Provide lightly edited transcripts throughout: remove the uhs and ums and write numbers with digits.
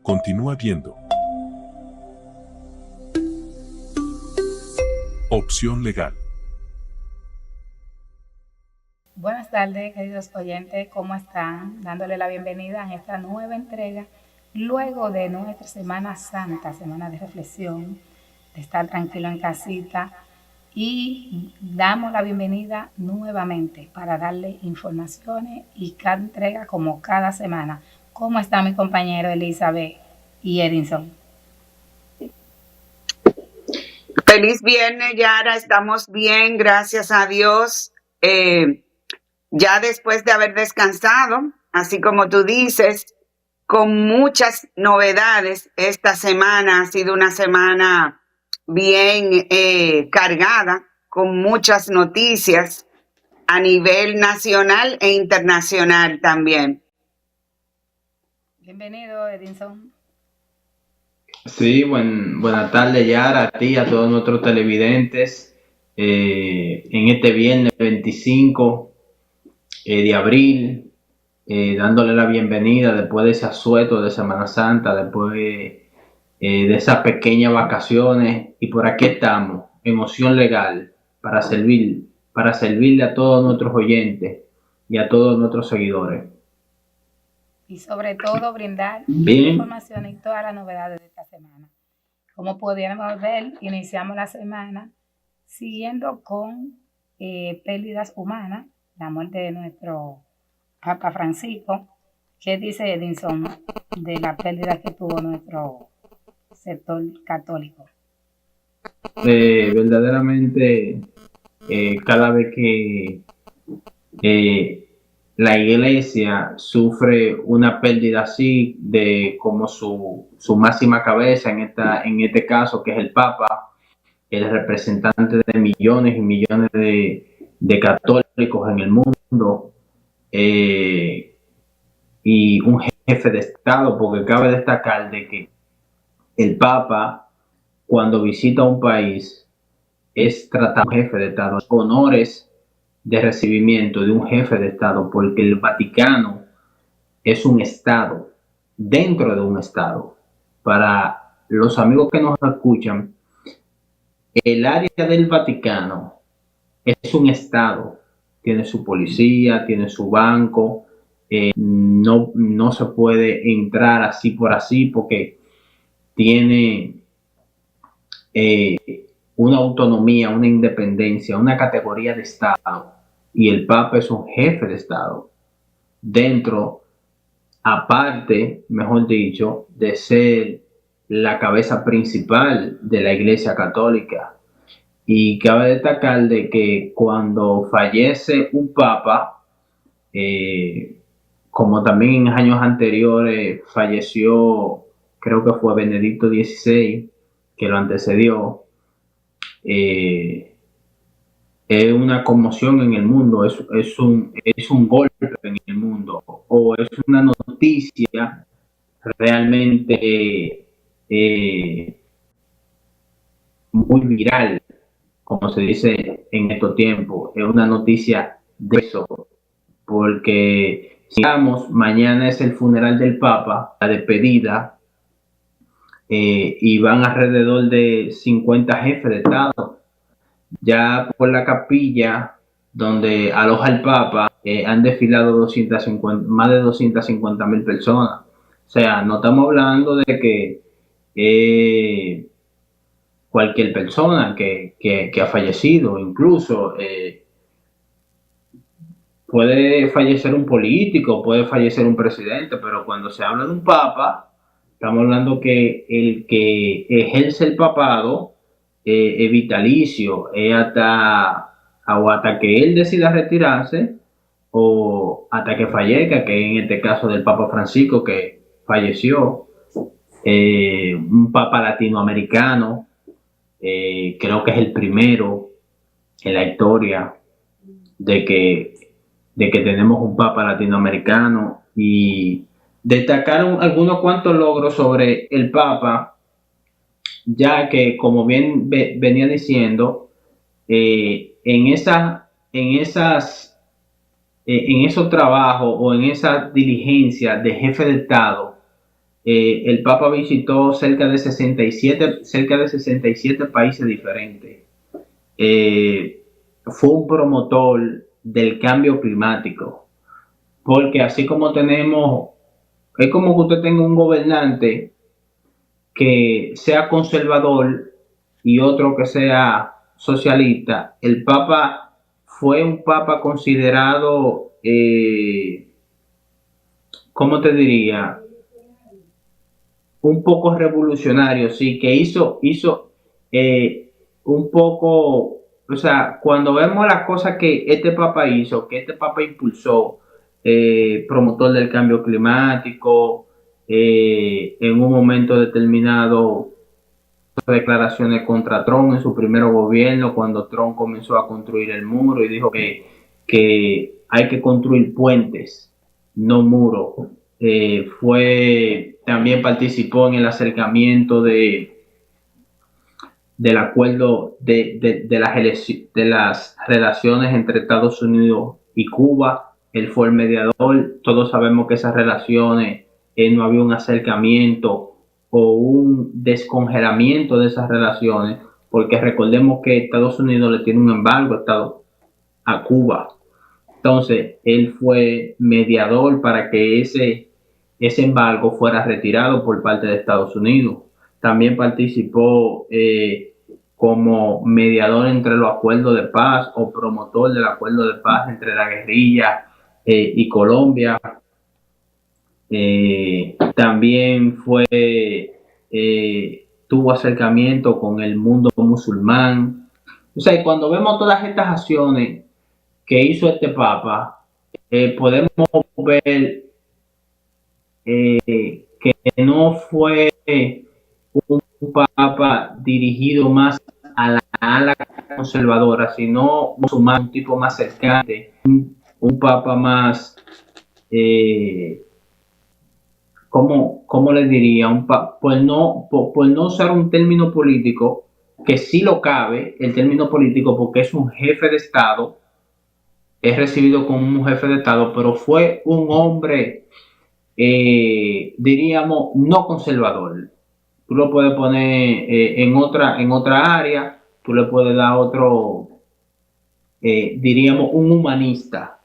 Continúa viendo. Opción legal. Buenas tardes, queridos oyentes, ¿cómo están? Dándole la bienvenida en esta nueva entrega, luego de nuestra Semana Santa, semana de reflexión, de estar tranquilo en casita, y damos la bienvenida nuevamente para darle informaciones y cada entrega como cada semana. ¿Cómo está mi compañero Elizabeth y Edinson? Feliz viernes, Yara, estamos bien, gracias a Dios. Ya después de haber descansado, así como tú dices, con muchas novedades. Esta semana ha sido una semana bien cargada, con muchas noticias a nivel nacional e internacional también. Bienvenido, Edinson. Sí, buenas tardes, Yara, a ti, a todos nuestros televidentes. En este viernes 25 de abril, dándole la bienvenida después de ese asueto de Semana Santa, después de esas pequeñas vacaciones. Y por aquí estamos, Emoción Legal, para servirle a todos nuestros oyentes y a todos nuestros seguidores. Y sobre todo brindar información y todas las novedades de esta semana. Como podríamos ver, iniciamos la semana siguiendo con pérdidas humanas, la muerte de nuestro Papa Francisco. ¿Qué dice Edinson de la pérdida que tuvo nuestro sector católico? Verdaderamente, cada vez que la iglesia sufre una pérdida así de como su máxima cabeza, en este caso, que es el Papa, el representante de millones y millones de católicos en el mundo, y un jefe de Estado, porque cabe destacar de que el Papa, cuando visita un país, es tratado como jefe de Estado, honores de recibimiento de un jefe de Estado, porque el Vaticano es un Estado dentro de un Estado. Para los amigos que nos escuchan, el área del Vaticano es un Estado, tiene su policía, tiene su banco, no se puede entrar así por así porque tiene una autonomía, una independencia, una categoría de Estado. Y el Papa es un jefe de Estado dentro, aparte, mejor dicho, de ser la cabeza principal de la Iglesia Católica. Y cabe destacar de que cuando fallece un Papa, como también en años anteriores falleció, creo que fue Benedicto XVI, que lo antecedió, es una conmoción en el mundo, es un golpe en el mundo, o es una noticia realmente muy viral, como se dice en estos tiempos. Es una noticia de eso, porque digamos, mañana es el funeral del Papa, la despedida, y van alrededor de 50 jefes de Estado. Ya por la capilla donde aloja el Papa han desfilado más de 250.000 personas. O sea, no estamos hablando de que cualquier persona que ha fallecido, incluso puede fallecer un político, puede fallecer un presidente, pero cuando se habla de un Papa, estamos hablando que el que ejerce el papado es vitalicio, hasta que él decida retirarse o hasta que fallezca, que en este caso del Papa Francisco, que falleció, un Papa latinoamericano, creo que es el primero en la historia de que tenemos un Papa latinoamericano, y destacar algunos cuantos logros sobre el Papa, ya que, como bien venía diciendo, en esos trabajos o en esa diligencia de jefe de Estado, el Papa visitó cerca de 67 países diferentes. Fue un promotor del cambio climático, porque así como es como que usted tenga un gobernante que sea conservador y otro que sea socialista. El Papa fue un Papa considerado, ¿cómo te diría? Un poco revolucionario, sí, que hizo un poco, o sea, cuando vemos las cosas que este Papa hizo, que este Papa impulsó, promotor del cambio climático, en un momento determinado declaraciones contra Trump en su primer gobierno, cuando Trump comenzó a construir el muro y dijo que hay que construir puentes, no muros. También participó en el acercamiento del acuerdo de las relaciones entre Estados Unidos y Cuba. Él fue el mediador. Todos sabemos que esas relaciones, no había un acercamiento o un descongelamiento de esas relaciones, porque recordemos que Estados Unidos le tiene un embargo a Cuba. Entonces, él fue mediador para que ese embargo fuera retirado por parte de Estados Unidos. También participó como mediador entre los acuerdos de paz o promotor del acuerdo de paz entre la guerrilla y Colombia. También tuvo acercamiento con el mundo musulmán. O sea, y cuando vemos todas estas acciones que hizo este Papa, podemos ver que no fue un Papa dirigido más a la ala conservadora, sino un tipo más cercano, un Papa más, ¿cómo le diría? Por no usar un término político, que sí lo cabe, el término político, porque es un jefe de Estado, es recibido como un jefe de Estado, pero fue un hombre, diríamos, no conservador. Tú lo puedes poner en otra área, tú le puedes dar otro, diríamos, un humanista.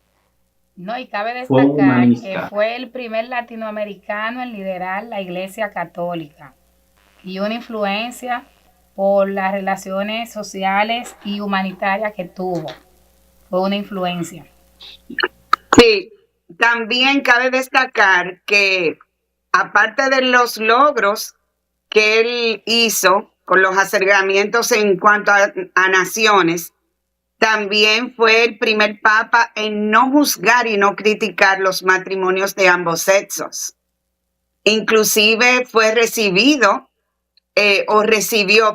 No, y cabe Fue un destacar que humanista. fue el primer latinoamericano en liderar la Iglesia Católica y una influencia por las relaciones sociales y humanitarias que tuvo. Fue una influencia. Sí, también cabe destacar que aparte de los logros que él hizo con los acercamientos en cuanto a naciones, también fue el primer papa en no juzgar y no criticar los matrimonios de ambos sexos. Inclusive fue recibió,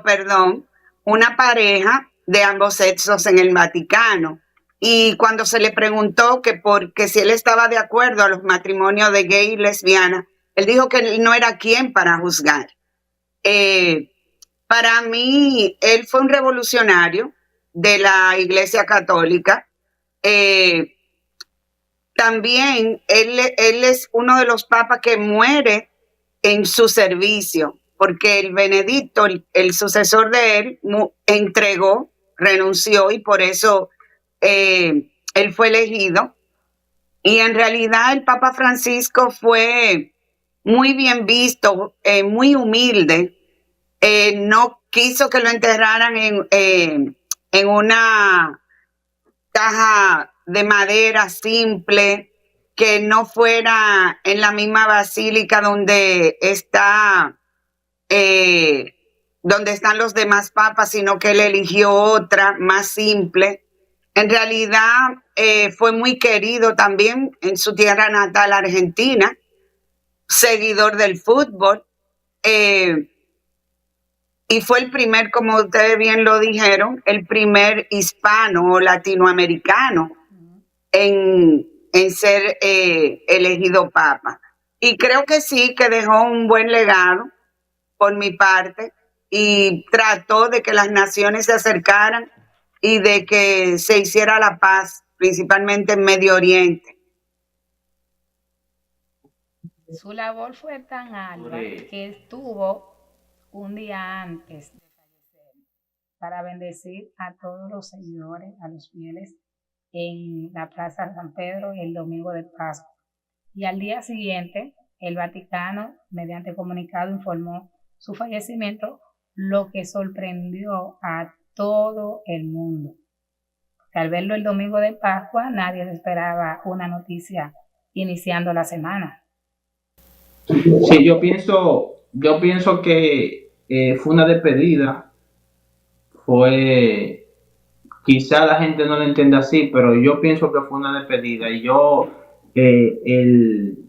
perdón, una pareja de ambos sexos en el Vaticano. Y cuando se le preguntó que si él estaba de acuerdo a los matrimonios de gay y lesbiana, él dijo que él no era quien para juzgar. Para mí, él fue un revolucionario de la Iglesia Católica. También él es uno de los papas que muere en su servicio, porque el Benedicto, el sucesor de él, renunció y por eso él fue elegido. Y en realidad el Papa Francisco fue muy bien visto, muy humilde. No quiso que lo enterraran en una caja de madera simple, que no fuera en la misma basílica donde están los demás papas, sino que él eligió otra más simple. En realidad fue muy querido también en su tierra natal, Argentina, seguidor del fútbol. Y fue el primer, como ustedes bien lo dijeron, el primer hispano o latinoamericano en ser elegido papa. Y creo que sí, que dejó un buen legado por mi parte y trató de que las naciones se acercaran y de que se hiciera la paz, principalmente en Medio Oriente. Su labor fue tan ardua que estuvo un día antes de fallecer para bendecir a todos los seguidores, a los fieles en la Plaza de San Pedro el domingo de Pascua. Y al día siguiente, el Vaticano, mediante comunicado, informó su fallecimiento, lo que sorprendió a todo el mundo. Que al verlo el domingo de Pascua, nadie esperaba una noticia iniciando la semana. Sí, yo pienso que fue una despedida, fue, quizá la gente no lo entienda así, pero yo pienso que fue una despedida y eh, el,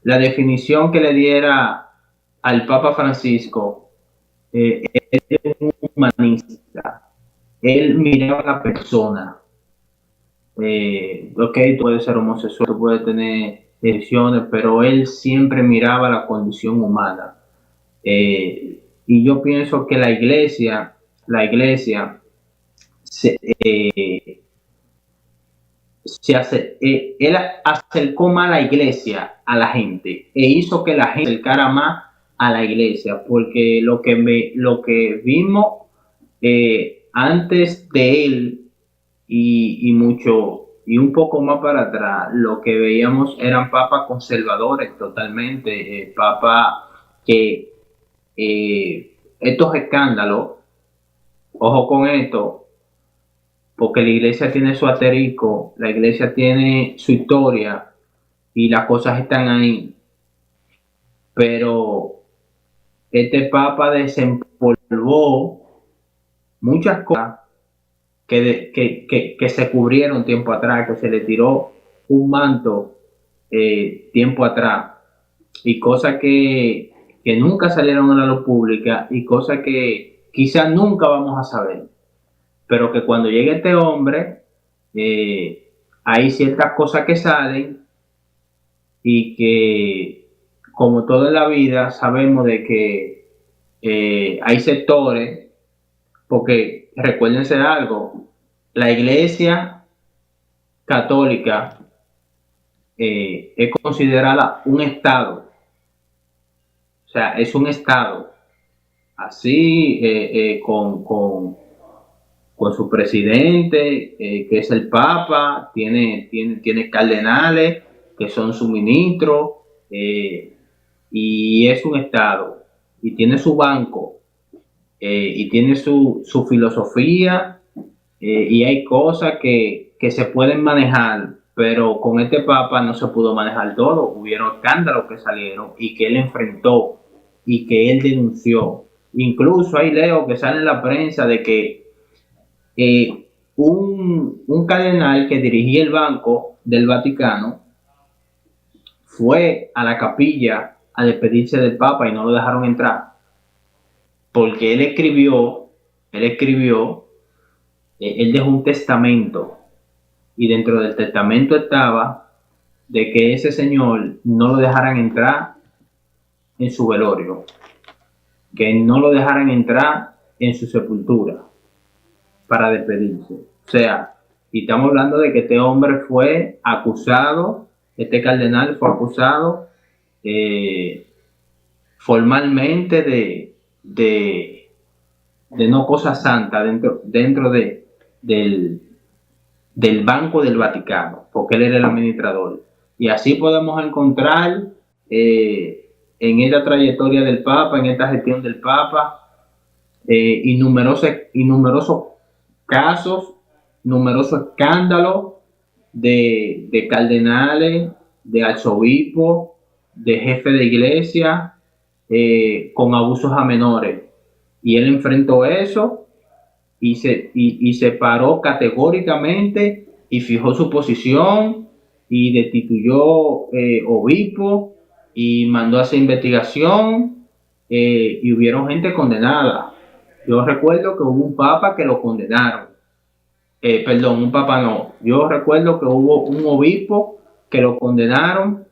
la definición que le diera al Papa Francisco, él es un humanista, él miraba a la persona. Ok, tú puedes ser homosexual, tú puedes tener decisiones, pero él siempre miraba la condición humana. Y yo pienso que la iglesia se, él acercó más a la iglesia a la gente e hizo que la gente se acercara más a la iglesia, porque lo que vimos antes de él y un poco más para atrás, lo que veíamos eran papas conservadores totalmente, papas que estos escándalos, ojo con esto, porque la iglesia tiene su asterisco, la iglesia tiene su historia y las cosas están ahí, pero este papa desempolvó muchas cosas que se cubrieron tiempo atrás, que se le tiró un manto tiempo atrás, y cosas que nunca salieron a la luz pública y cosas que quizás nunca vamos a saber, pero que cuando llegue este hombre hay ciertas cosas que salen y que, como todo en la vida, sabemos de que hay sectores, porque recuérdense algo, la iglesia católica es considerada un estado, o sea, es un estado, así con su presidente, que es el Papa, tiene cardenales que son su ministro, y es un estado, y tiene su banco, y tiene su filosofía, y hay cosas que se pueden manejar, pero con este Papa no se pudo manejar todo. Hubieron escándalos que salieron y que él enfrentó y que él denunció. Incluso hay leo que sale en la prensa de que un cardenal que dirigía el Banco del Vaticano fue a la capilla a despedirse del Papa y no lo dejaron entrar, porque él dejó un testamento, y dentro del testamento estaba de que ese señor no lo dejaran entrar en su velorio, que no lo dejaran entrar en su sepultura para despedirse. O sea, y estamos hablando de que este hombre fue acusado, este cardenal fue acusado formalmente de no cosa santa dentro del Banco del Vaticano, porque él era el administrador. Y así podemos encontrar en esta trayectoria del Papa, en esta gestión del Papa, innumerosos casos, numerosos escándalos de cardenales, de arzobispos, de jefes de iglesia, con abusos a menores. Y él enfrentó eso y se paró categóricamente y fijó su posición y destituyó obispo y mandó a hacer investigación, y hubieron gente condenada. Yo recuerdo que hubo un papa que lo condenaron. Perdón, un papa no. Yo recuerdo que hubo un obispo que lo condenaron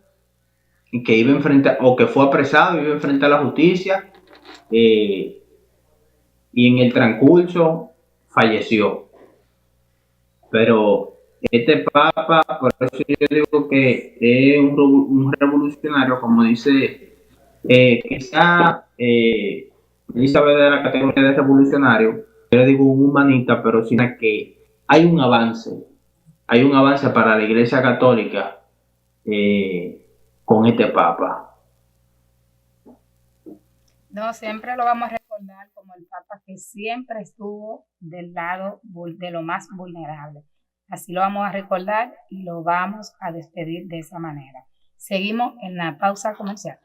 y que iba a enfrentar, o que fue apresado, iba a enfrentar la justicia, y en el transcurso falleció. Pero este papa por eso yo digo que es un revolucionario, como dice, quizá Elizabeth de la categoría de revolucionario, yo le digo un humanista, pero sin que hay un avance para la Iglesia Católica con este Papa. No, siempre lo vamos a recordar como el Papa que siempre estuvo del lado de lo más vulnerable. Así lo vamos a recordar y lo vamos a despedir de esa manera. Seguimos en la pausa comercial.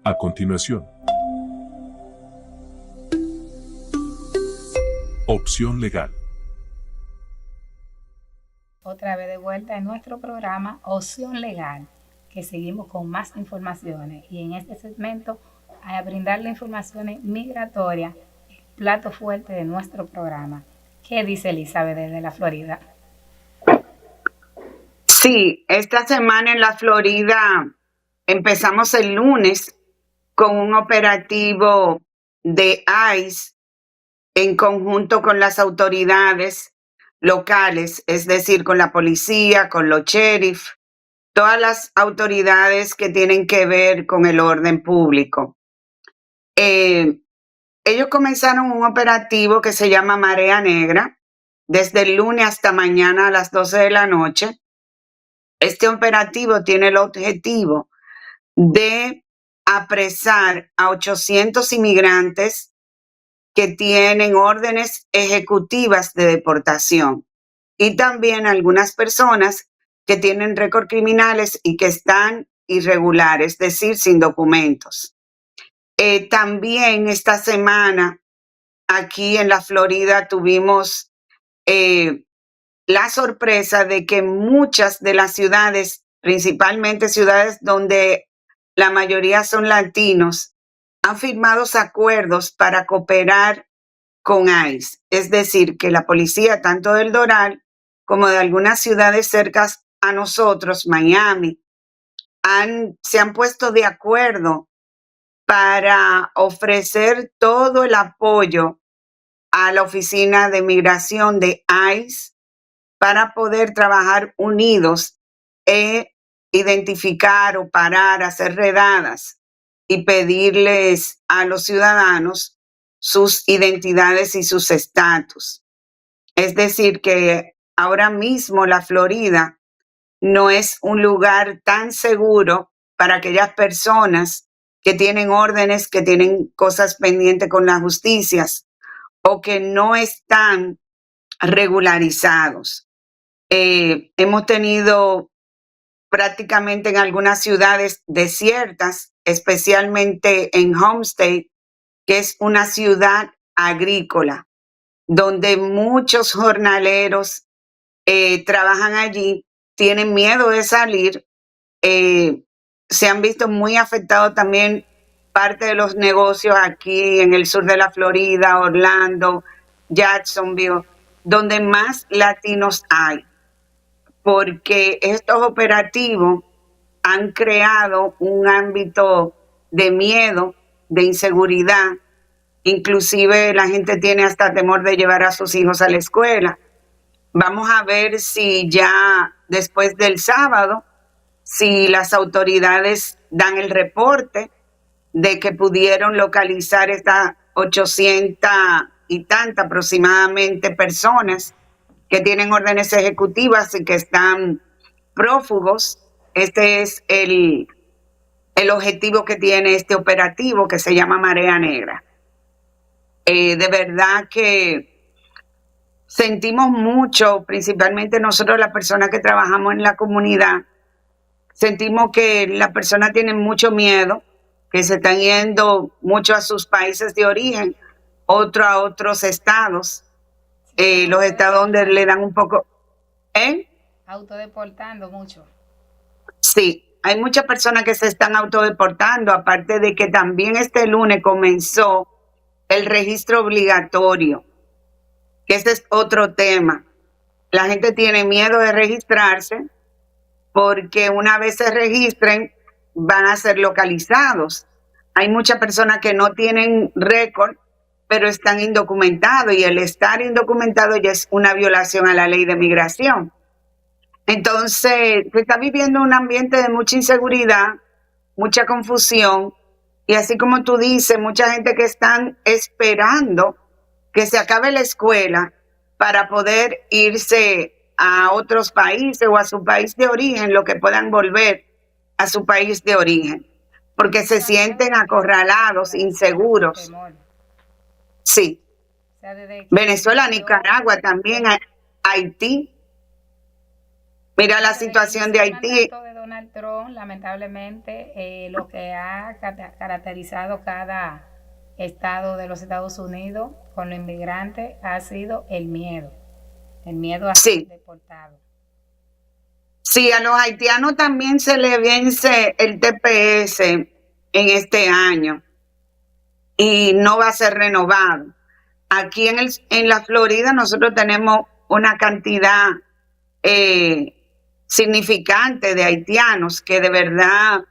A continuación. Opción legal. Otra vez de vuelta en nuestro programa Opción Legal, que seguimos con más informaciones y en este segmento a brindarle informaciones migratorias, el plato fuerte de nuestro programa. ¿Qué dice Elizabeth desde la Florida? Sí, esta semana en la Florida empezamos el lunes con un operativo de ICE en conjunto con las autoridades locales, es decir, con la policía, con los sheriff, todas las autoridades que tienen que ver con el orden público. Ellos comenzaron un operativo que se llama Marea Negra, desde el lunes hasta mañana a las 12 de la noche. Este operativo tiene el objetivo de apresar a 800 inmigrantes que tienen órdenes ejecutivas de deportación y también algunas personas que tienen récord criminales y que están irregulares, es decir, sin documentos. También esta semana aquí en la Florida tuvimos la sorpresa de que muchas de las ciudades, principalmente ciudades donde la mayoría son latinos, han firmado acuerdos para cooperar con ICE. Es decir, que la policía, tanto del Doral como de algunas ciudades cercanas a nosotros, Miami, se han puesto de acuerdo para ofrecer todo el apoyo a la Oficina de Migración de ICE para poder trabajar unidos e identificar o parar, hacer redadas y pedirles a los ciudadanos sus identidades y sus estatus. Es decir, que ahora mismo la Florida no es un lugar tan seguro para aquellas personas que tienen órdenes, que tienen cosas pendientes con las justicias o que no están regularizados. Hemos tenido prácticamente en algunas ciudades desiertas, especialmente en Homestead, que es una ciudad agrícola, donde muchos jornaleros trabajan allí, tienen miedo de salir, se han visto muy afectados también parte de los negocios aquí en el sur de la Florida, Orlando, Jacksonville, donde más latinos hay, porque estos operativos han creado un ámbito de miedo, de inseguridad. Inclusive la gente tiene hasta temor de llevar a sus hijos a la escuela. Vamos a ver si ya después del sábado, si las autoridades dan el reporte de que pudieron localizar estas 800 y tantas aproximadamente personas que tienen órdenes ejecutivas y que están prófugos. Este es el objetivo que tiene este operativo que se llama Marea Negra. De verdad que sentimos mucho, principalmente nosotros las personas que trabajamos en la comunidad, sentimos que las personas tienen mucho miedo, que se están yendo mucho a sus países de origen, otro a otros estados, los estados donde le dan un poco... Autodeportando mucho. Sí, hay muchas personas que se están autodeportando, aparte de que también este lunes comenzó el registro obligatorio, que ese es otro tema. La gente tiene miedo de registrarse porque una vez se registren van a ser localizados. Hay muchas personas que no tienen récord, pero están indocumentados y el estar indocumentado ya es una violación a la ley de migración. Entonces, se está viviendo un ambiente de mucha inseguridad, mucha confusión, y así como tú dices, mucha gente que están esperando que se acabe la escuela para poder irse a otros países o a su país de origen, lo que puedan volver a su país de origen, porque se sienten acorralados, inseguros. Sí, O sea, desde que Venezuela, inició, Nicaragua, también Haití. Mira la desde que situación de inició el Haití. mandato de Donald Trump, lamentablemente, lo que ha caracterizado cada estado de los Estados Unidos con los inmigrantes ha sido el miedo a ser Sí, deportado. sí, a los haitianos también se le vence el TPS en este año y no va a ser renovado. Aquí en la Florida nosotros tenemos una cantidad eh, significante de haitianos que de verdad,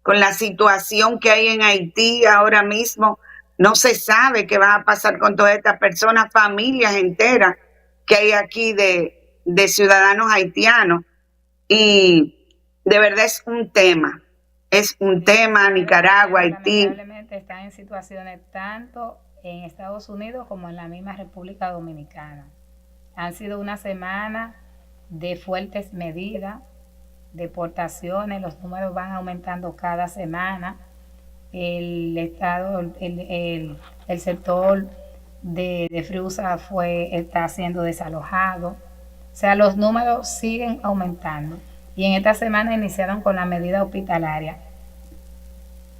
con la situación que hay en Haití ahora mismo, no se sabe qué va a pasar con todas estas personas, familias enteras que hay aquí de ciudadanos haitianos. Y de verdad es un Sí, tema, varios Nicaragua, haitianos Haití. lamentablemente están en situaciones tanto en Estados Unidos como en la misma República Dominicana. Han sido una semana de fuertes medidas, deportaciones, los números van aumentando cada semana. El estado, el sector de Friusa está siendo desalojado. O sea, los números siguen aumentando. Y en esta semana iniciaron con la medida hospitalaria.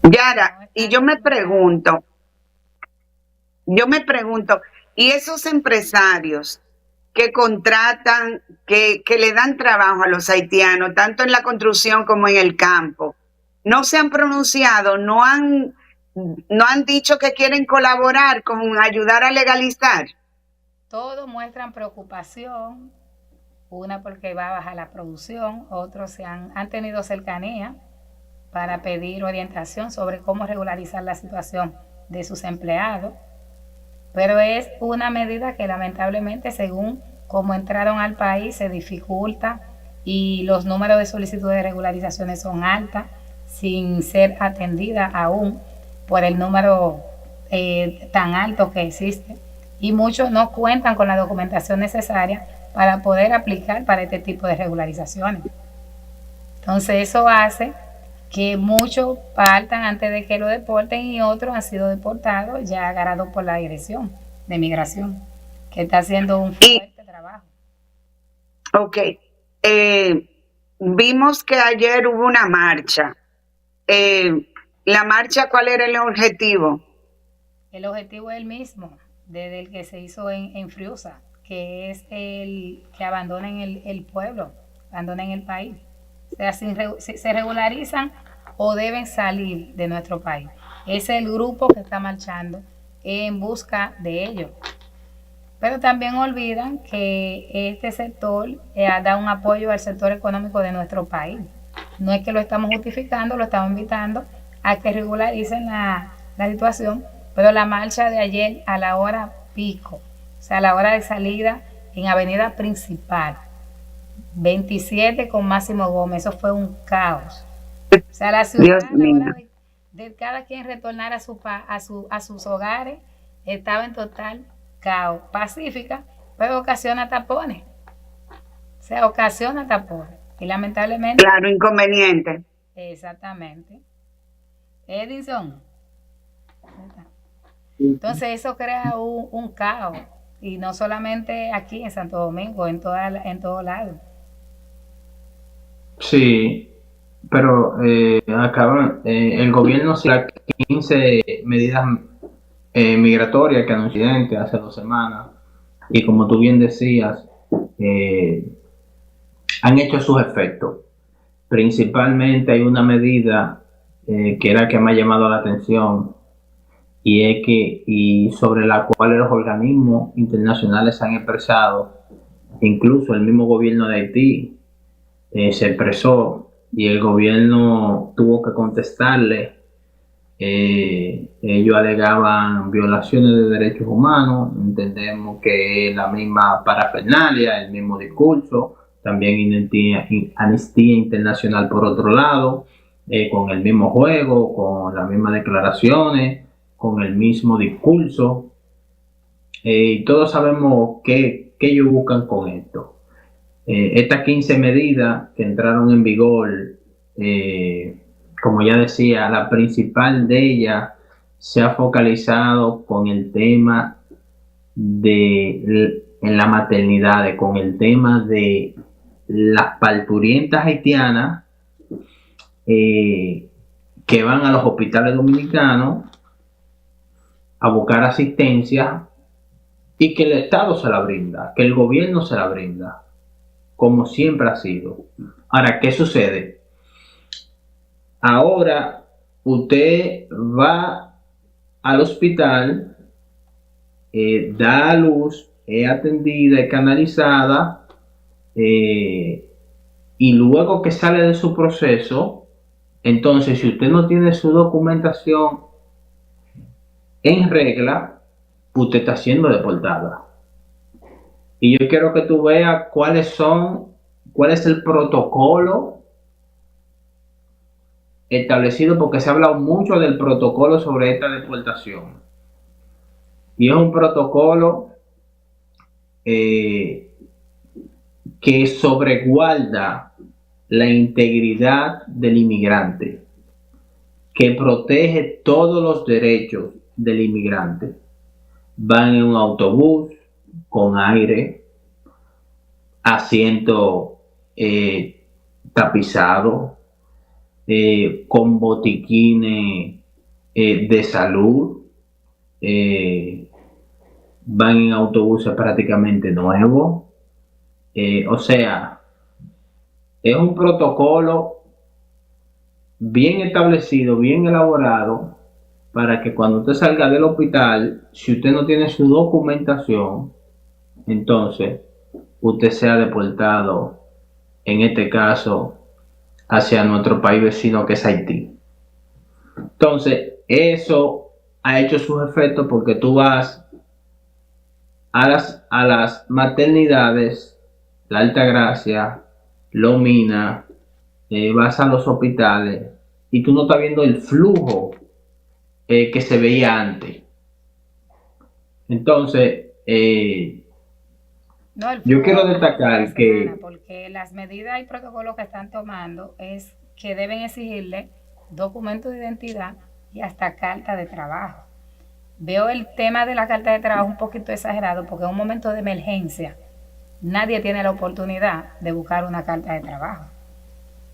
No Yara, y están yo me pregunto, ¿y esos empresarios que contratan, que le dan trabajo a los haitianos, tanto en la construcción como en el campo, no se han pronunciado, no han dicho que quieren colaborar con ayudar a legalizar? todos muestran preocupación, una porque va a bajar la producción, otros han tenido cercanía para pedir orientación sobre cómo regularizar la situación de sus empleados, pero es una medida que lamentablemente según cómo entraron al país se dificulta y los números de solicitudes de regularizaciones son altas sin ser atendidas aún por el número tan alto que existe y muchos no cuentan con la documentación necesaria para poder aplicar para este tipo de regularizaciones. Entonces eso hace que muchos partan antes de que lo deporten y otros han sido deportados ya agarrados por la Dirección de Migración, que está haciendo un Y, fuerte trabajo. ok, vimos que ayer hubo una marcha. La marcha, ¿cuál era el objetivo? El objetivo es el mismo, desde el que se hizo en Friusa, que es el que abandonen el pueblo, abandonen el país. O sea, si se regularizan o deben salir de nuestro país. Es el grupo que está marchando en busca de ellos. Pero también olvidan que este sector da un apoyo al sector económico de nuestro país. No es que lo estamos justificando, lo estamos invitando a que regularicen la situación, pero la marcha de ayer a la hora pico, o sea, a la hora de salida en avenida principal, 27 con Máximo Gómez, eso fue un caos. O sea, la ciudad Dios a la mío. hora de cada quien retornar a sus hogares estaba en total caos, pacífica, pero ocasiona tapones. O sea, ocasiona tapones. Y lamentablemente, Claro, inconveniente. exactamente. Edison. Entonces eso crea un caos. Y no solamente aquí en Santo Domingo, en todo lado. Sí, pero el gobierno saca 15 medidas migratorias que anunció hace 2 semanas y como tú bien decías, eh, han hecho sus efectos. Principalmente hay una medida que era la que me ha llamado la atención y sobre la cual los organismos internacionales han expresado, incluso el mismo gobierno de Haití se expresó y el gobierno tuvo que contestarle. Ellos alegaban violaciones de derechos humanos, entendemos que es la misma parafernalia, el mismo discurso, también Amnistía Internacional por otro lado, con el mismo juego, con las mismas declaraciones, con el mismo discurso. Y todos sabemos qué ellos buscan con esto. Estas 15 medidas que entraron en vigor, como ya decía, la principal de ellas se ha focalizado con el tema en la maternidad, con el tema de las parturientas haitianas que van a los hospitales dominicanos a buscar asistencia y que el Estado se la brinda, que el gobierno se la brinda, como siempre ha sido. Ahora, ¿qué sucede? Ahora usted va al hospital, da a luz, es atendida, es canalizada, y luego que sale de su proceso, entonces si usted no tiene su documentación en regla, usted está siendo deportada. Y yo quiero que tú veas cuál es el protocolo establecido, porque se ha hablado mucho del protocolo sobre esta deportación. Y es un protocolo que sobreguarda la integridad del inmigrante, que protege todos los derechos del inmigrante. Van en un autobús con aire, asiento tapizado, con botiquines de salud, van en autobuses prácticamente nuevos. O sea, es un protocolo bien establecido, bien elaborado, para que cuando usted salga del hospital, si usted no tiene su documentación, entonces usted sea deportado, en este caso, hacia nuestro país vecino, que es Haití. Entonces, eso ha hecho sus efectos, porque tú vas a las maternidades, la Altagracia, Lomina, vas a los hospitales y tú no estás viendo el flujo que se veía antes. Entonces, yo quiero destacar que... Porque las medidas y protocolos que están tomando es que deben exigirle documentos de identidad y hasta carta de trabajo. Veo el tema de la carta de trabajo un poquito exagerado, porque en un momento de emergencia nadie tiene la oportunidad de buscar una carta de trabajo.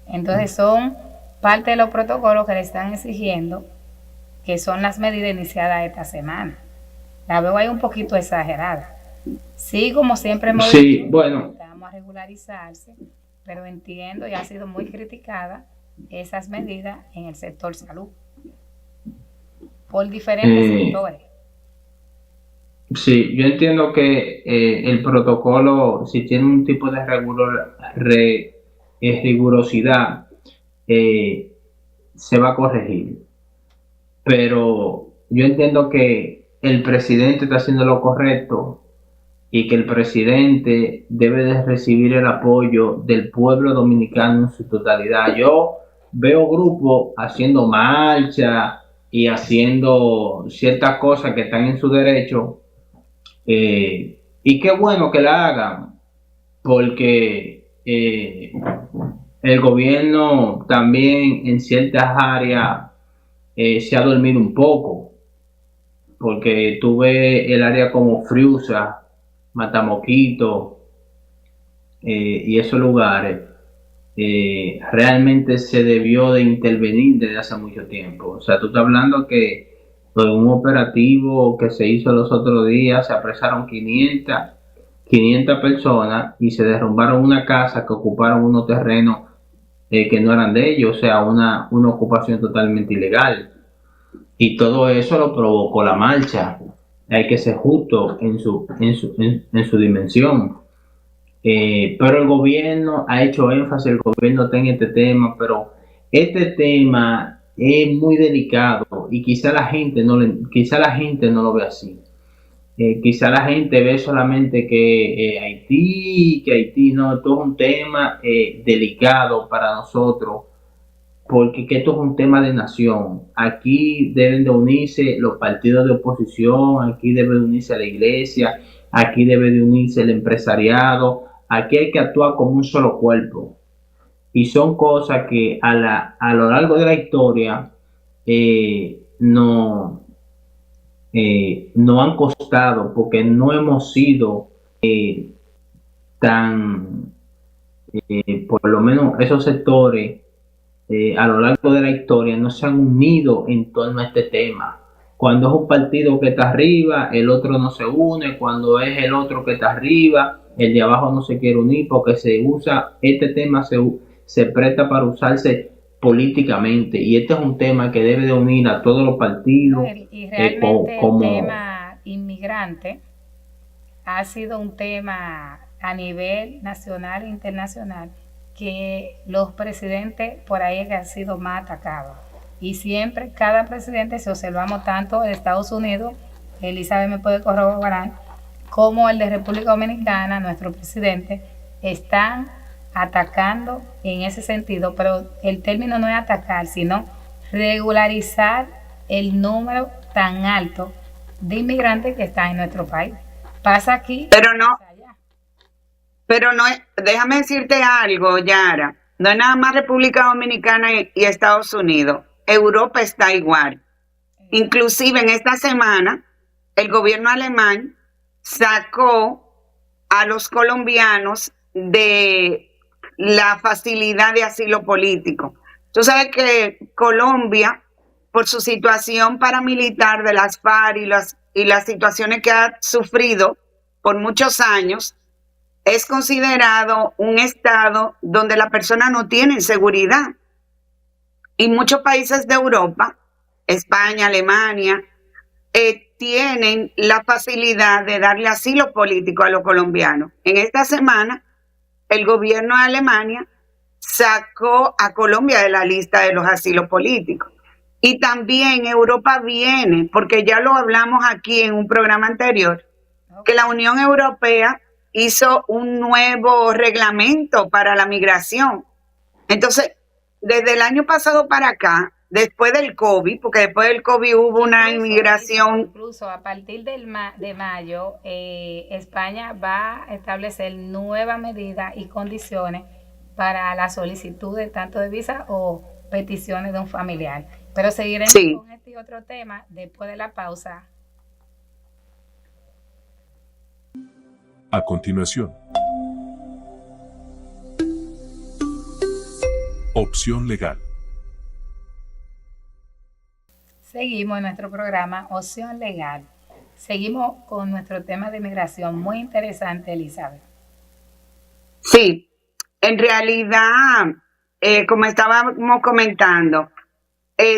Entonces son parte de los protocolos que le están exigiendo, que son las medidas iniciadas esta semana. La veo ahí un poquito exagerada. Sí, como siempre hemos dicho, bueno, vamos a regularizarse, pero entiendo y ha sido muy criticada esas medidas en el sector salud por diferentes sectores. Sí, yo entiendo que el protocolo, si tiene un tipo de rigurosidad, se va a corregir. Pero yo entiendo que el presidente está haciendo lo correcto y que el presidente debe de recibir el apoyo del pueblo dominicano en su totalidad. Yo veo grupos haciendo marcha y haciendo ciertas cosas que están en su derecho, y qué bueno que la hagan, porque el gobierno también en ciertas áreas se ha dormido un poco, porque tuve el área como Friusa, Matamoquito, y esos lugares. Realmente se debió de intervenir desde hace mucho tiempo. O sea, tú estás hablando que en un operativo que se hizo los otros días se apresaron 500 personas y se derrumbaron una casa, que ocuparon unos terrenos que no eran de ellos, o sea, una ocupación totalmente ilegal. Y todo eso lo provocó la marcha. Hay que ser justo en su dimensión. Pero el gobierno ha hecho énfasis, el gobierno está en este tema, pero este tema es muy delicado y quizá la gente no lo ve así. Quizá la gente ve solamente que Haití, no, esto es un tema delicado para nosotros, porque que esto es un tema de nación. Aquí deben de unirse los partidos de oposición, aquí debe de unirse la iglesia, aquí debe de unirse el empresariado, aquí hay que actuar como un solo cuerpo. Y son cosas que a lo largo de la historia no, no han costado, porque no hemos sido tan, por lo menos esos sectores a lo largo de la historia no se han unido en torno a este tema. Cuando es un partido que está arriba, el otro no se une. Cuando es el otro que está arriba, el de abajo no se quiere unir, porque este tema se presta para usarse políticamente, y este es un tema que debe de unir a todos los partidos. Y realmente el tema inmigrante ha sido un tema a nivel nacional e internacional que los presidentes por ahí han sido más atacados. Y siempre, cada presidente, si observamos tanto de Estados Unidos, Elizabeth me puede corroborar, como el de República Dominicana, nuestro presidente, están atacando en ese sentido, pero el término no es atacar, sino regularizar el número tan alto de inmigrantes que están en nuestro país. Pasa aquí. Pero no, déjame decirte algo, Yara. No es nada más República Dominicana y Estados Unidos. Europa está igual. Inclusive en esta semana, el gobierno alemán sacó a los colombianos de la facilidad de asilo político. Tú sabes que Colombia, por su situación paramilitar de las FARC y las situaciones que ha sufrido por muchos años, es considerado un estado donde la persona no tiene seguridad. Y muchos países de Europa, España, Alemania, tienen la facilidad de darle asilo político a los colombianos. En esta semana, el gobierno de Alemania sacó a Colombia de la lista de los asilos políticos. Y también Europa viene, porque ya lo hablamos aquí en un programa anterior, que la Unión Europea hizo un nuevo reglamento para la migración. Entonces, desde el año pasado para acá, después del COVID, porque después del COVID hubo una inmigración. Incluso a partir de mayo, España va a establecer nuevas medidas y condiciones para la solicitud de tanto de visa o peticiones de un familiar. Pero seguiremos con este y otro tema después de la pausa. A continuación. Opción legal. Seguimos en nuestro programa Opción Legal. Seguimos con nuestro tema de inmigración. Muy interesante, Elizabeth. Sí, en realidad, como estábamos comentando,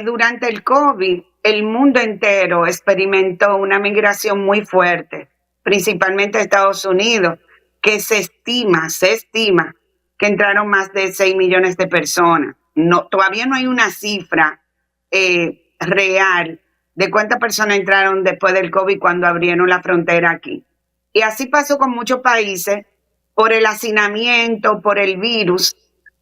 durante el COVID, el mundo entero experimentó una migración muy fuerte, principalmente a Estados Unidos, que se estima que entraron más de 6 millones de personas. No, todavía no hay una cifra real de cuántas personas entraron después del COVID cuando abrieron la frontera aquí. Y así pasó con muchos países, por el hacinamiento, por el virus,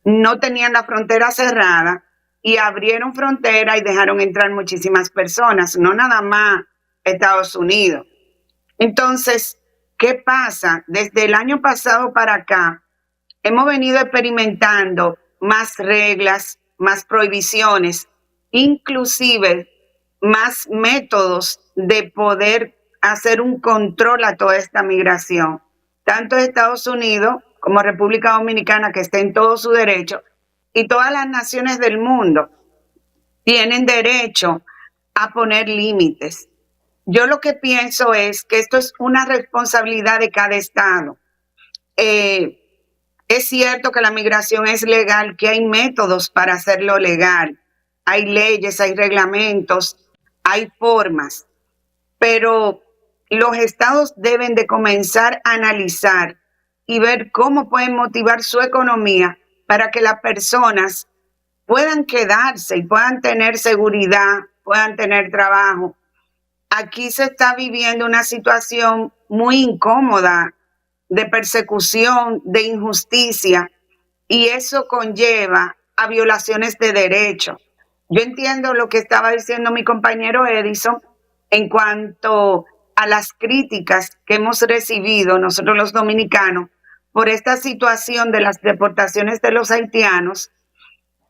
no tenían la frontera cerrada y abrieron frontera y dejaron entrar muchísimas personas, no nada más Estados Unidos. Entonces, ¿qué pasa? Desde el año pasado para acá, hemos venido experimentando más reglas, más prohibiciones, inclusive más métodos de poder hacer un control a toda esta migración, tanto de Estados Unidos como República Dominicana, que está en todo su derecho, y todas las naciones del mundo tienen derecho a poner límites. Yo lo que pienso es que esto es una responsabilidad de cada estado. Es cierto que la migración es legal, que hay métodos para hacerlo legal. Hay leyes, hay reglamentos, hay formas. Pero los estados deben de comenzar a analizar y ver cómo pueden motivar su economía para que las personas puedan quedarse y puedan tener seguridad, puedan tener trabajo. aquí se está viviendo una situación muy incómoda de persecución, de injusticia, y eso conlleva a violaciones de derechos. Yo entiendo lo que estaba diciendo mi compañero Edison en cuanto a las críticas que hemos recibido nosotros los dominicanos por esta situación de las deportaciones de los haitianos,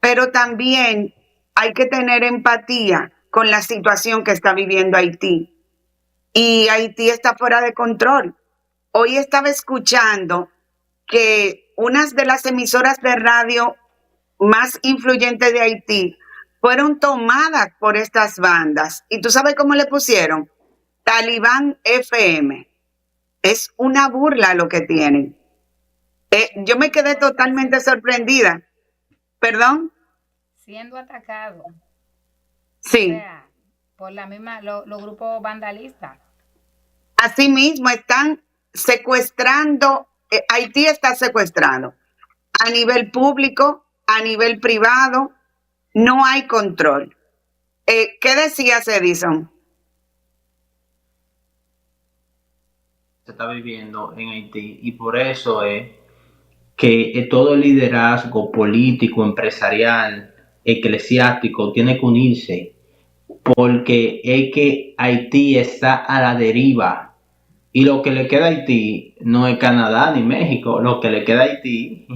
pero también hay que tener empatía con la situación que está viviendo Haití. Y Haití está fuera de control. Hoy estaba escuchando que unas de las emisoras de radio más influyentes de Haití fueron tomadas por estas bandas. ¿Y tú sabes cómo le pusieron? Talibán FM. Es una burla lo que tienen. Yo me quedé totalmente sorprendida. ¿Perdón? Siendo atacado, o Sí. sea, por la misma, los grupos vandalistas. Asimismo, están secuestrando, Haití está secuestrado a nivel público, a nivel privado, no hay control. ¿Qué decías, Edison? Se está viviendo en Haití y por eso es que todo el liderazgo político, empresarial, eclesiástico tiene que unirse, porque es que Haití está a la deriva y lo que le queda a Haití no es Canadá ni México, lo que le queda a Haití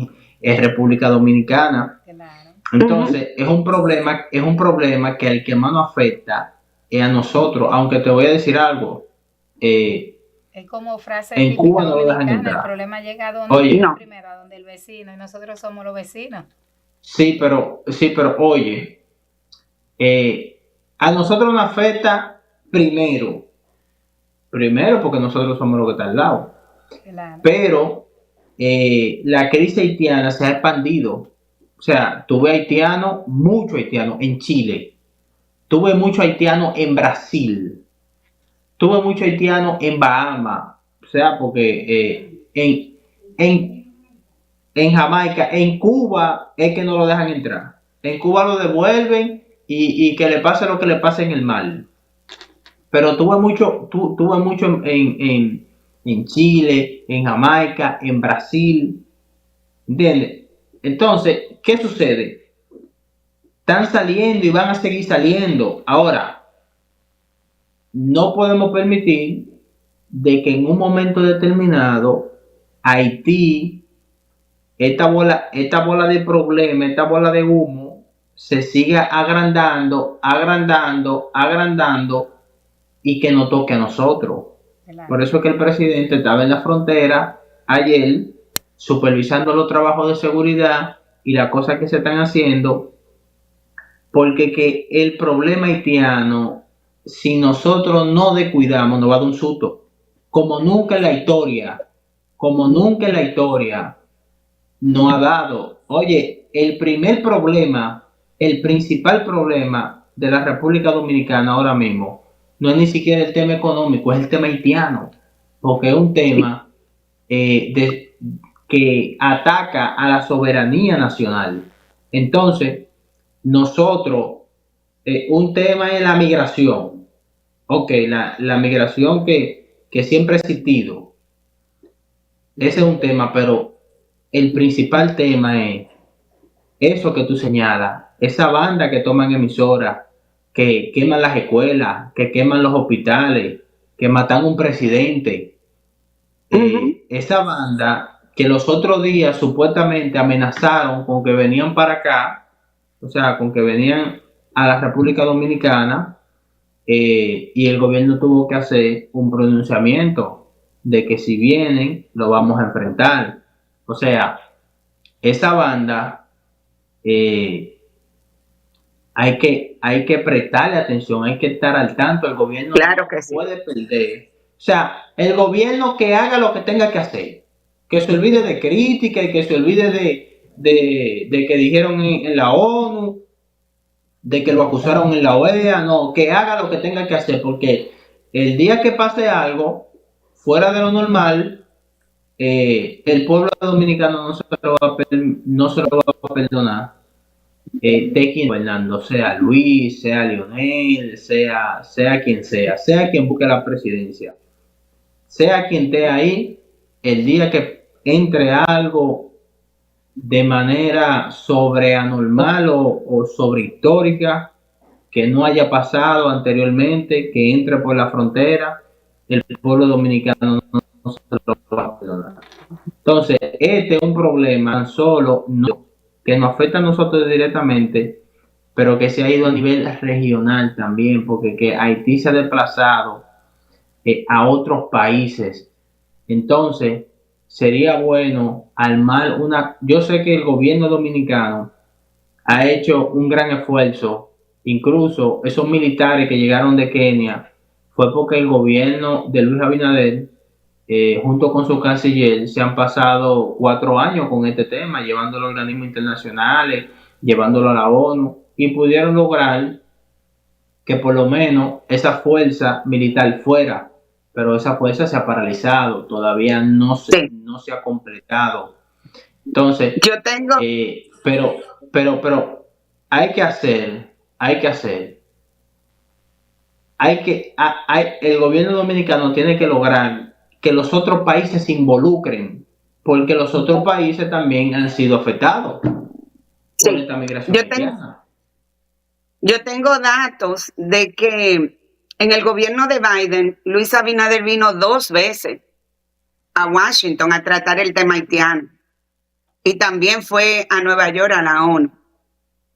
es República Dominicana. Claro. Entonces es un problema que al que más nos afecta es a nosotros, aunque te voy a decir algo. Es como frase En típica Cuba no lo dejan dominicana, el entrar. problema llega a donde Oye, No. primero, a donde el vecino, y nosotros somos los vecinos. sí, pero oye, a nosotros nos afecta primero porque nosotros somos los que está al lado, Claro. pero la crisis haitiana se ha expandido. O sea, tuve haitianos, mucho haitiano en Chile, tuve mucho haitiano en Brasil, tuve mucho haitiano en Bahamas, o sea, porque en Jamaica, en Cuba es que no lo dejan entrar. En Cuba lo devuelven y que le pase lo que le pase en el mar. Pero tuve mucho en Chile, en Jamaica, en Brasil. ¿Entiendes? Entonces, ¿qué sucede? Están saliendo y van a seguir saliendo. Ahora, no podemos permitir de que en un momento determinado Haití, esta bola de problema, esta bola de humo, se siga agrandando y que nos toque a nosotros. Claro. Por eso es que el presidente estaba en la frontera ayer supervisando los trabajos de seguridad y las cosas que se están haciendo, porque que el problema haitiano, si nosotros no descuidamos, nos va a dar un susto, como nunca en la historia nos ha dado. Oye, el principal problema de la República Dominicana ahora mismo no es ni siquiera el tema económico, es el tema haitiano, porque es un tema que ataca a la soberanía nacional. Entonces, nosotros, un tema es la migración. Ok, la migración que siempre ha existido. Ese es un tema, pero el principal tema es eso que tú señalas, esa banda que toman emisoras, que queman las escuelas, que queman los hospitales, que matan a un presidente. Esa banda que los otros días supuestamente amenazaron con que venían para acá, o sea, con que venían a la República Dominicana, y el gobierno tuvo que hacer un pronunciamiento de que si vienen, lo vamos a enfrentar. O sea, esa banda hay que prestarle atención, hay que estar al tanto. El gobierno Claro no que sí. puede perder. O sea, el gobierno que haga lo que tenga que hacer, que se olvide de crítica y que se olvide de que dijeron en la ONU, de que lo acusaron en la OEA, no, que haga lo que tenga que hacer, porque el día que pase algo fuera de lo normal, el pueblo dominicano no se lo va a perdonar. de quien Fernando, sea Luis, sea Lionel, sea quien busque la presidencia, sea quien esté ahí, el día que entre algo de manera sobreanormal o sobrehistórica, que no haya pasado anteriormente, que entre por la frontera, el pueblo dominicano no se lo va a perdonar. Entonces, este es un problema tan solo que nos afecta a nosotros directamente, pero que se ha ido a nivel regional también, porque que Haití se ha desplazado a otros países. Entonces, sería bueno armar una... Yo sé que el gobierno dominicano ha hecho un gran esfuerzo, incluso esos militares que llegaron de Kenia, fue porque el gobierno de Luis Abinader, junto con su canciller, se han pasado 4 años con este tema, llevándolo a organismos internacionales, llevándolo a la ONU, y pudieron lograr que por lo menos esa fuerza militar fuera, pero esa fuerza se ha paralizado, todavía no se ha completado. Entonces, Yo tengo, pero hay que hacer, el gobierno dominicano tiene que lograr que los otros países se involucren, porque los otros países también han sido afectados por esta migración haitiana. Yo tengo datos de que en el gobierno de Biden, Luis Abinader vino 2 veces a Washington a tratar el tema haitiano. Y también fue a Nueva York a la ONU.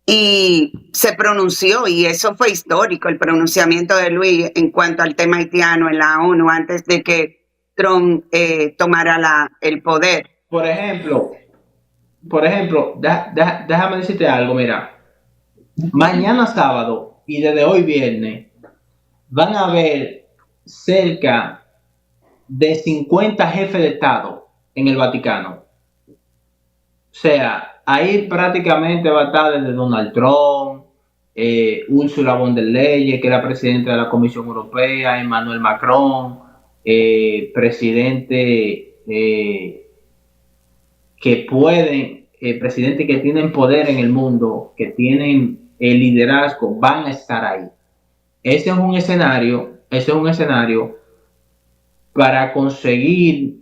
Y se pronunció, y eso fue histórico, el pronunciamiento de Luis en cuanto al tema haitiano en la ONU antes de que Trump tomara el poder. Por ejemplo, déjame decirte algo, mira. Mañana sábado y desde hoy viernes van a haber cerca de 50 jefes de Estado en el Vaticano. O sea, ahí prácticamente va a estar desde Donald Trump, Ursula von der Leyen, que es la presidenta de la Comisión Europea, Emmanuel Macron, presidentes que tienen poder en el mundo, que tienen el liderazgo, van a estar ahí. Ese es un escenario para conseguir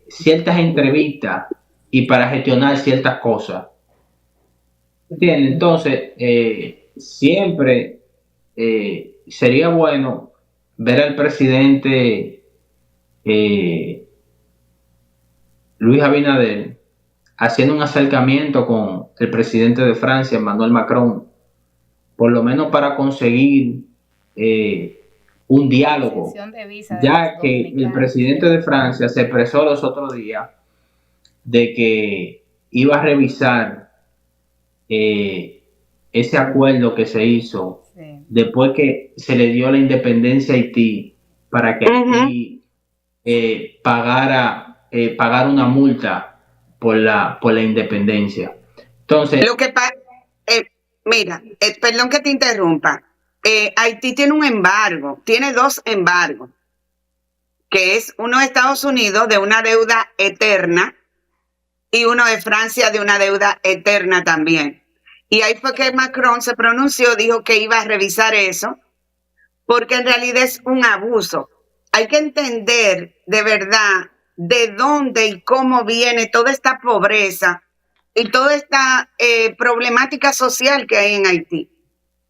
ciertas entrevistas y para gestionar ciertas cosas. ¿Entiendes? Entonces, siempre sería bueno ver al presidente Luis Abinader haciendo un acercamiento con el presidente de Francia, Emmanuel Macron, por lo menos para conseguir un diálogo, ya que el presidente de Francia se expresó los otros días de que iba a revisar ese acuerdo que se hizo después que se le dio la independencia a Haití, para que Haití pagara una multa por la independencia. Entonces, lo que pasa, mira, perdón que te interrumpa, Haití tiene un embargo, tiene 2 embargos, que es uno de Estados Unidos de una deuda eterna y uno de Francia de una deuda eterna también. Y ahí fue que Macron se pronunció, dijo que iba a revisar eso, porque en realidad es un abuso. Hay que entender de verdad de dónde y cómo viene toda esta pobreza y toda esta problemática social que hay en Haití.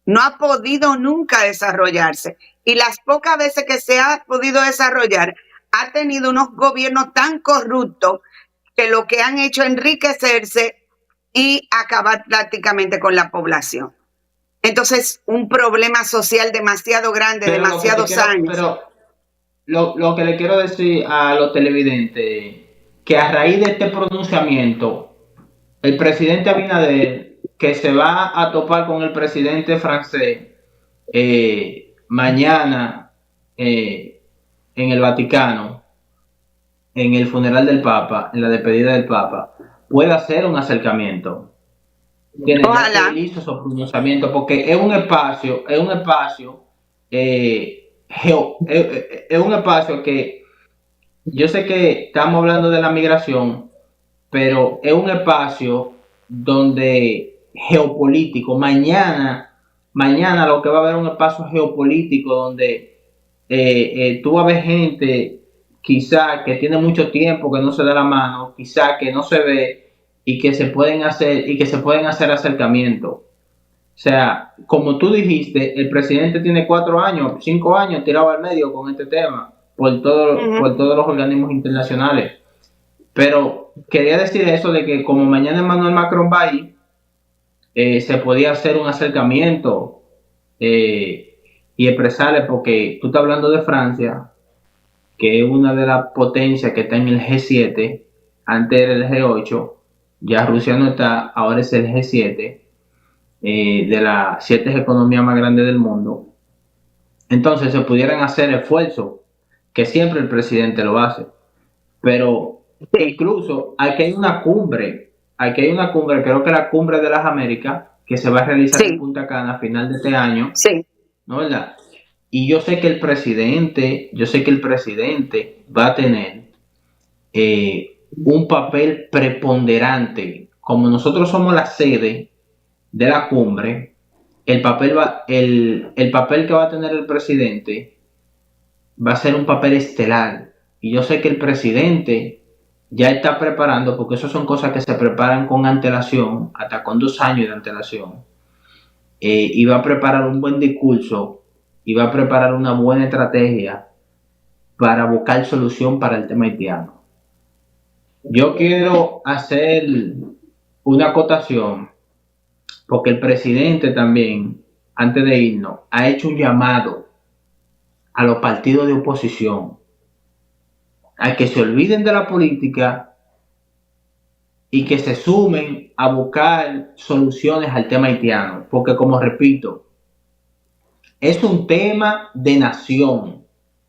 No ha podido nunca desarrollarse, y las pocas veces que se ha podido desarrollar ha tenido unos gobiernos tan corruptos que lo que han hecho es enriquecerse y acabar prácticamente con la población. Entonces, un problema social demasiado grande, demasiados años. Pero lo que le quiero decir a los televidentes, que a raíz de este pronunciamiento, el presidente Abinader, que se va a topar con el presidente francés mañana en el Vaticano, en el funeral del Papa, en la despedida del Papa, pueda hacer un acercamiento. Ojalá. Que hizo su pronunciamiento, porque es un espacio que yo sé que estamos hablando de la migración, pero es un espacio donde geopolítico. Mañana lo que va a haber un espacio geopolítico donde tú vas a ver gente quizá que tiene mucho tiempo que no se da la mano, quizá que no se ve y que se pueden hacer acercamientos. O sea, como tú dijiste, el presidente tiene 4 años, 5 años tirado al medio con este tema por todos los organismos internacionales. Pero quería decir eso de que como mañana Emmanuel Macron va ahí, se podía hacer un acercamiento y expresarle, porque tú estás hablando de Francia, que es una de las potencias que está en el G7, antes era el G8, ya Rusia no está, ahora es el G7, de las 7 economías más grandes del mundo. Entonces se pudieran hacer esfuerzos, que siempre el presidente lo hace, pero incluso aquí hay una cumbre, creo que la cumbre de las Américas, que se va a realizar en Punta Cana a final de este año, ¿no es verdad? Y yo sé que el presidente va a tener un papel preponderante. Como nosotros somos la sede de la cumbre, el papel que va a tener el presidente va a ser un papel estelar. Y yo sé que el presidente ya está preparando, porque eso son cosas que se preparan con antelación, hasta con 2 años de antelación, y va a preparar un buen discurso y va a preparar una buena estrategia para buscar solución para el tema haitiano. Yo quiero hacer una acotación, porque el presidente también, antes de irnos, ha hecho un llamado a los partidos de oposición a que se olviden de la política y que se sumen a buscar soluciones al tema haitiano, porque como repito, es un tema de nación,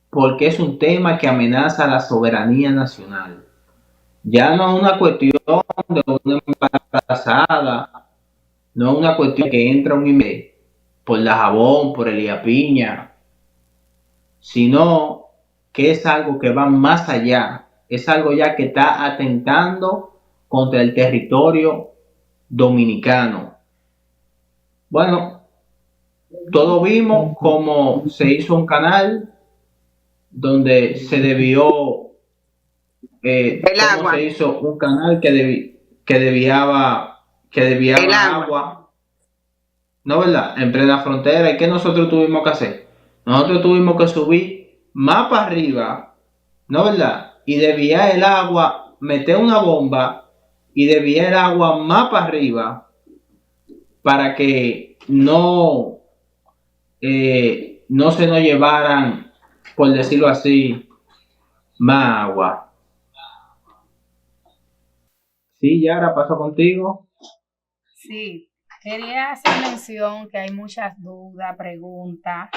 porque es un tema que amenaza la soberanía nacional. Ya no es una cuestión de una embarazada, no es una cuestión que entra un email por la Jabón, por Elías Piña, sino que es algo que va más allá, es algo ya que está atentando contra el territorio dominicano. Bueno, todos vimos cómo se hizo un canal donde se debió, cómo se hizo un canal que desviaba agua, ¿no verdad? En plena frontera. ¿Y qué nosotros tuvimos que hacer? Nosotros tuvimos que subir más para arriba, ¿no verdad? Y desviar el agua, meter una bomba y desviar el agua más para arriba para que no se nos llevaran, por decirlo así, más agua. Sí, Yara, paso contigo. Sí, quería hacer mención que hay muchas dudas, preguntas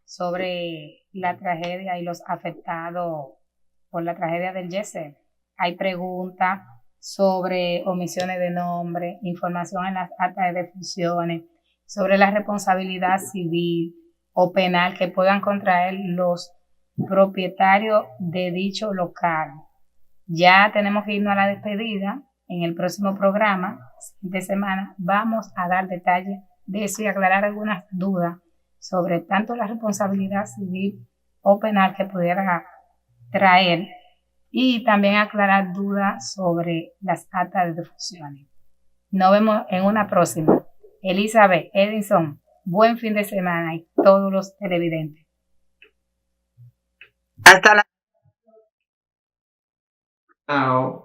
sobre la tragedia y los afectados por la tragedia del Yesel. Hay preguntas sobre omisiones de nombre, información en las actas de defunciones, sobre la responsabilidad civil o penal que puedan contraer los propietarios de dicho local. Ya tenemos que irnos a la despedida. En el próximo programa de semana vamos a dar detalles de eso y aclarar algunas dudas sobre tanto la responsabilidad civil o penal que pudiera traer y también aclarar dudas sobre las actas de defunciones. Nos vemos en una próxima. Elizabeth, Edison, buen fin de semana y todos los televidentes. Hasta la. Chao.